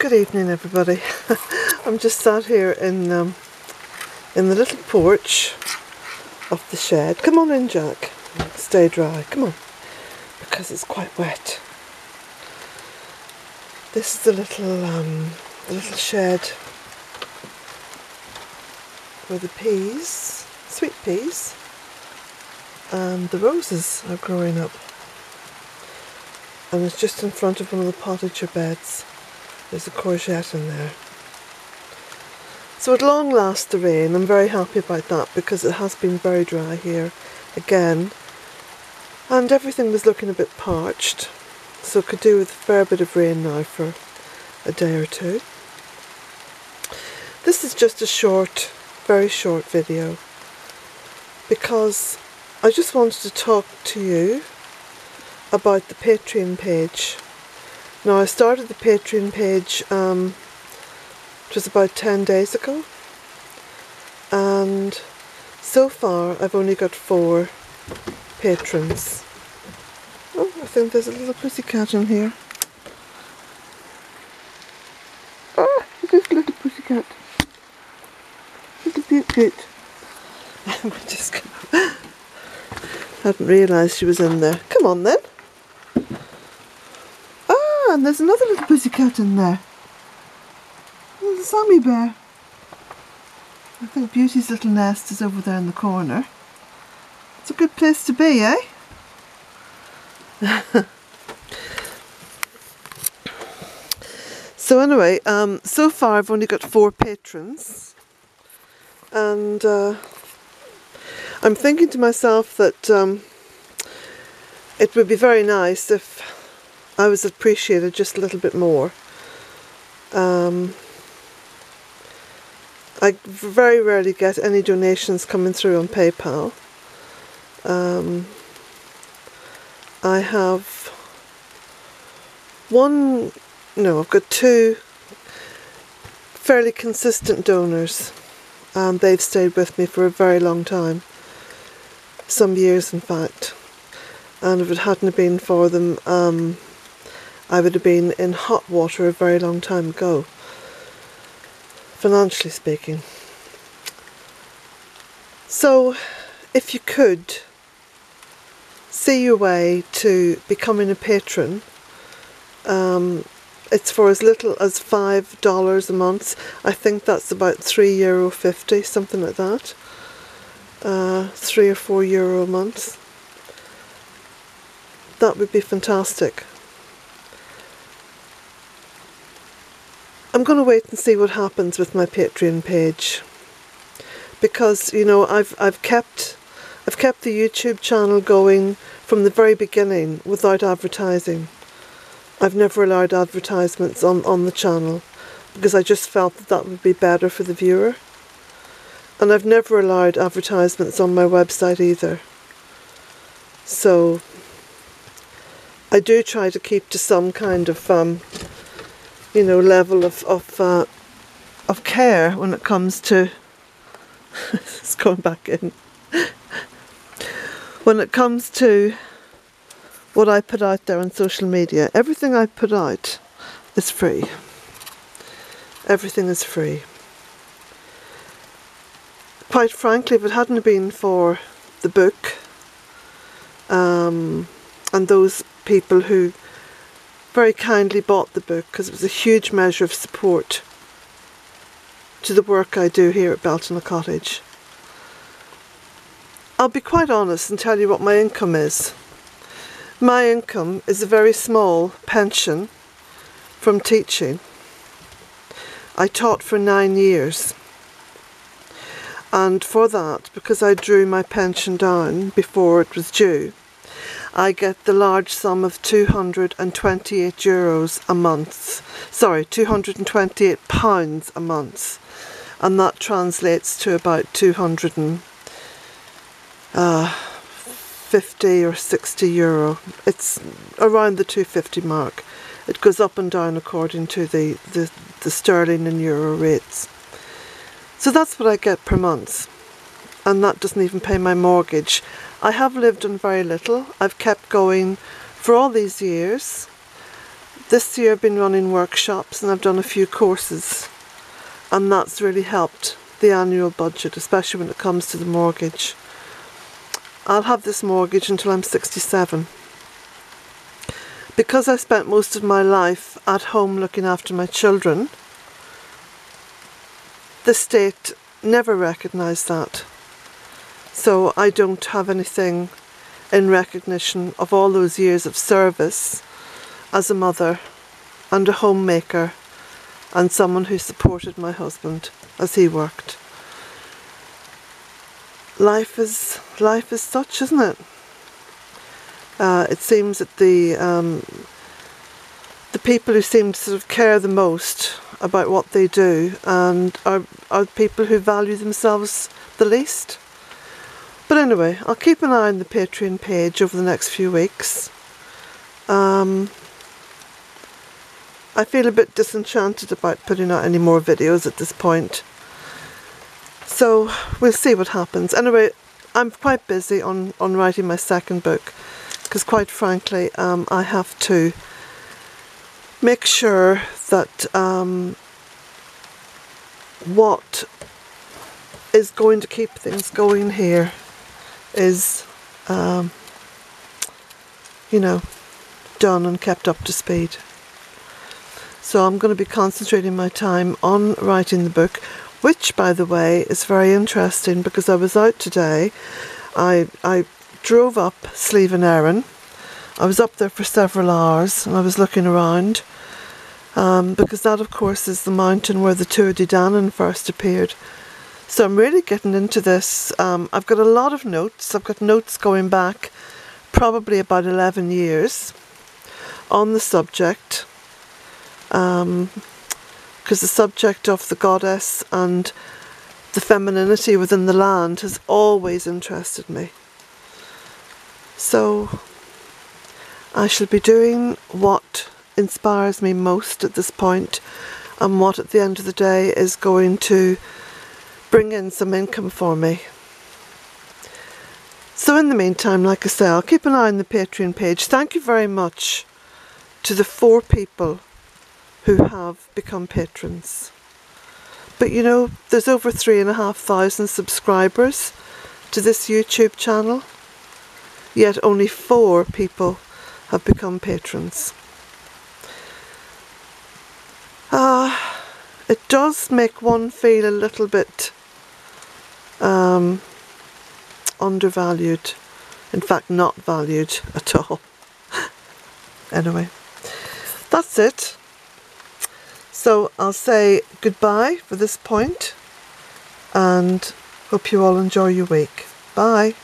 Good evening, everybody. I'm just sat here in the little porch of the shed. Come on in, Jack. Stay dry. Come on, because it's quite wet. This is the little shed where the peas, sweet peas, and the roses are growing up. And it's just in front of one of the potager beds. There's a courgette in there. So at long last the rain. I'm very happy about that because it has been very dry here again. And everything was looking a bit parched. So it could do with a fair bit of rain now for a day or two. This is just a short, very short video because I just wanted to talk to you about the Patreon page. Now I started the Patreon page, it was about 10 days ago, and so far I've only got 4 patrons. Oh, I think there's a little pussycat in here. Ah, this little pussycat. Little beaut. I'm just gonna... hadn't realised she was in there. Come on then. And there's another little pussycat in there. There's a Sammy bear. I think Beauty's little nest is over there in the corner. It's a good place to be, eh? So anyway, so far I've only got 4 patrons. And I'm thinking to myself that it would be very nice if I was appreciated just a little bit more. I very rarely get any donations coming through on PayPal. I have I've got 2 fairly consistent donors. They've stayed with me for a very long time, some years in fact. And if it hadn't been for them, I would have been in hot water a very long time ago, financially speaking. So, if you could see your way to becoming a patron, it's for as little as $5 a month. I think that's about €3.50, something like that. 3 or 4 euro a month. That would be fantastic. I'm going to wait and see what happens with my Patreon page, because you know I've kept the YouTube channel going from the very beginning without advertising. I've never allowed advertisements on the channel because I just felt that would be better for the viewer, and I've never allowed advertisements on my website either. So I do try to keep to some kind of level of care when it comes to it's going back in. When it comes to what I put out there on social media, everything I put out is free. Everything is free. Quite frankly, if it hadn't been for the book, and those people who very kindly bought the book, because it was a huge measure of support to the work I do here at Bealtaine Cottage. I'll be quite honest and tell you what my income is. My income is a very small pension from teaching. I taught for 9 years, and for that, because I drew my pension down before it was due, I get the large sum of €228 a month. Sorry, £228 a month. And that translates to about 250 or 60 euro. It's around the 250 mark. It goes up and down according to the sterling and euro rates. So that's what I get per month. And that doesn't even pay my mortgage. I have lived on very little. I've kept going for all these years This year I've been running workshops and I've done a few courses, and that's really helped the annual budget, especially when it comes to the mortgage. I'll have this mortgage until I'm 67. Because I spent most of my life at home looking after my children, the state never recognised that. So I don't have anything in recognition of all those years of service as a mother and a homemaker and someone who supported my husband as he worked. Life is such, isn't it? It seems that the people who seem to sort of care the most about what they do and are people who value themselves the least. But anyway, I'll keep an eye on the Patreon page over the next few weeks. I feel a bit disenchanted about putting out any more videos at this point. So we'll see what happens. Anyway, I'm quite busy on writing my second book, because quite frankly I have to make sure that what is going to keep things going here is you know, done and kept up to speed. So I'm going to be concentrating my time on writing the book, which by the way is very interesting, because I was out today. I drove up Slieve and Erin. I was up there for several hours and I was looking around because that of course is the mountain where the Tour de Danann first appeared. So I'm really getting into this. I've got a lot of notes. I've got notes going back probably about 11 years on the subject, because the subject of the goddess and the femininity within the land has always interested me. So I shall be doing what inspires me most at this point, and what at the end of the day is going to bring in some income for me. So in the meantime, like I say, I'll keep an eye on the Patreon page. Thank you very much to the 4 people who have become patrons. But you know, there's over 3,500 subscribers to this YouTube channel, yet only 4 people have become patrons. It does make one feel a little bit undervalued, in fact not valued at all. Anyway, that's it. So I'll say goodbye for this point and hope you all enjoy your week. Bye.